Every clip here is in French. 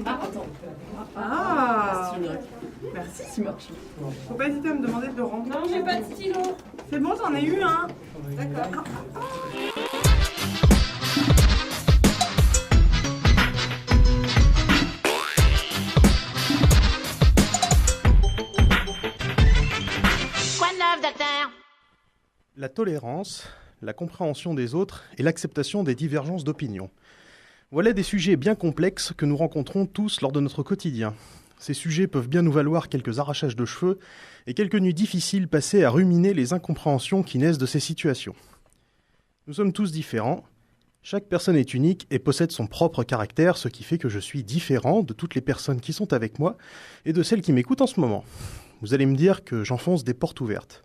Ah, attends. Ah, Merci, tu marches. faut pas hésiter à me demander de le rendre. Non, j'ai pas de stylo. C'est bon, j'en ai eu un. D'accord. Quoi de neuf, docteur? La tolérance, la compréhension des autres et l'acceptation des divergences d'opinion. Voilà des sujets bien complexes que nous rencontrons tous lors de notre quotidien. Ces sujets peuvent bien nous valoir quelques arrachages de cheveux et quelques nuits difficiles passées à ruminer les incompréhensions qui naissent de ces situations. Nous sommes tous différents, chaque personne est unique et possède son propre caractère, ce qui fait que je suis différent de toutes les personnes qui sont avec moi et de celles qui m'écoutent en ce moment. Vous allez me dire que j'enfonce des portes ouvertes.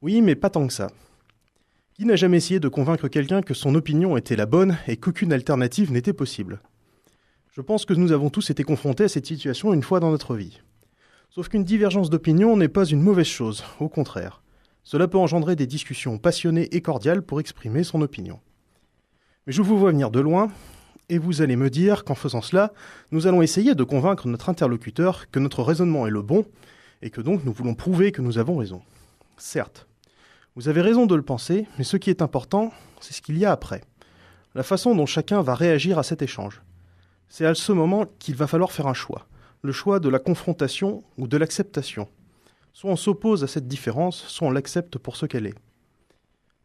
Oui, mais pas tant que ça. Qui n'a jamais essayé de convaincre quelqu'un que son opinion était la bonne et qu'aucune alternative n'était possible ? Je pense que nous avons tous été confrontés à cette situation une fois dans notre vie. Sauf qu'une divergence d'opinion n'est pas une mauvaise chose, au contraire. Cela peut engendrer des discussions passionnées et cordiales pour exprimer son opinion. Mais je vous vois venir de loin, et vous allez me dire qu'en faisant cela, nous allons essayer de convaincre notre interlocuteur que notre raisonnement est le bon, et que donc nous voulons prouver que nous avons raison. Certes, vous avez raison de le penser, mais ce qui est important, c'est ce qu'il y a après. La façon dont chacun va réagir à cet échange. C'est à ce moment qu'il va falloir faire un choix. Le choix de la confrontation ou de l'acceptation. Soit on s'oppose à cette différence, soit on l'accepte pour ce qu'elle est.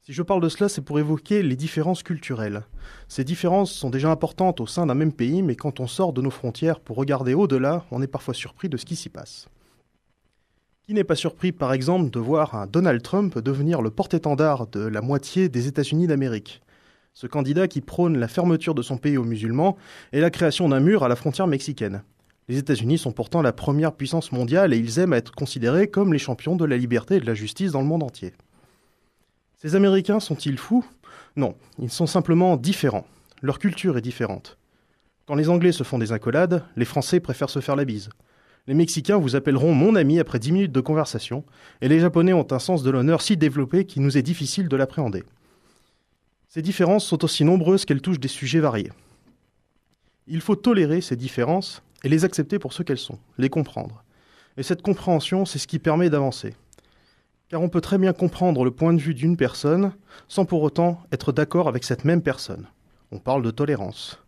Si je parle de cela, c'est pour évoquer les différences culturelles. Ces différences sont déjà importantes au sein d'un même pays, mais quand on sort de nos frontières pour regarder au-delà, on est parfois surpris de ce qui s'y passe. Qui n'est pas surpris, par exemple, de voir un Donald Trump devenir le porte-étendard de la moitié des États-Unis d'Amérique ? Ce candidat qui prône la fermeture de son pays aux musulmans et la création d'un mur à la frontière mexicaine. Les États-Unis sont pourtant la première puissance mondiale et ils aiment être considérés comme les champions de la liberté et de la justice dans le monde entier. Ces Américains sont-ils fous ? Non, ils sont simplement différents. Leur culture est différente. Quand les Anglais se font des accolades, les Français préfèrent se faire la bise. Les Mexicains vous appelleront mon ami après 10 minutes de conversation, et les Japonais ont un sens de l'honneur si développé qu'il nous est difficile de l'appréhender. Ces différences sont aussi nombreuses qu'elles touchent des sujets variés. Il faut tolérer ces différences et les accepter pour ce qu'elles sont, les comprendre. Et cette compréhension, c'est ce qui permet d'avancer. Car on peut très bien comprendre le point de vue d'une personne sans pour autant être d'accord avec cette même personne. On parle de tolérance.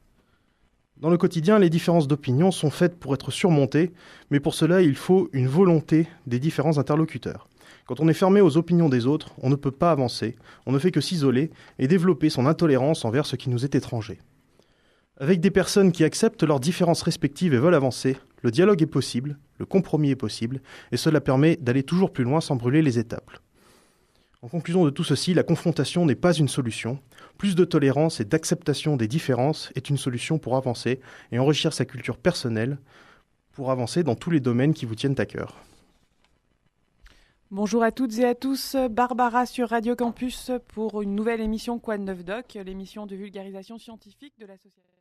Dans le quotidien, les différences d'opinion sont faites pour être surmontées, mais pour cela, il faut une volonté des différents interlocuteurs. Quand on est fermé aux opinions des autres, on ne peut pas avancer, on ne fait que s'isoler et développer son intolérance envers ce qui nous est étranger. Avec des personnes qui acceptent leurs différences respectives et veulent avancer, le dialogue est possible, le compromis est possible, et cela permet d'aller toujours plus loin sans brûler les étapes. En conclusion de tout ceci, la confrontation n'est pas une solution. Plus de tolérance et d'acceptation des différences est une solution pour avancer et enrichir sa culture personnelle, pour avancer dans tous les domaines qui vous tiennent à cœur. Bonjour à toutes et à tous, Barbara sur Radio Campus pour une nouvelle émission Quoi de neuf doc, l'émission de vulgarisation scientifique de l'association.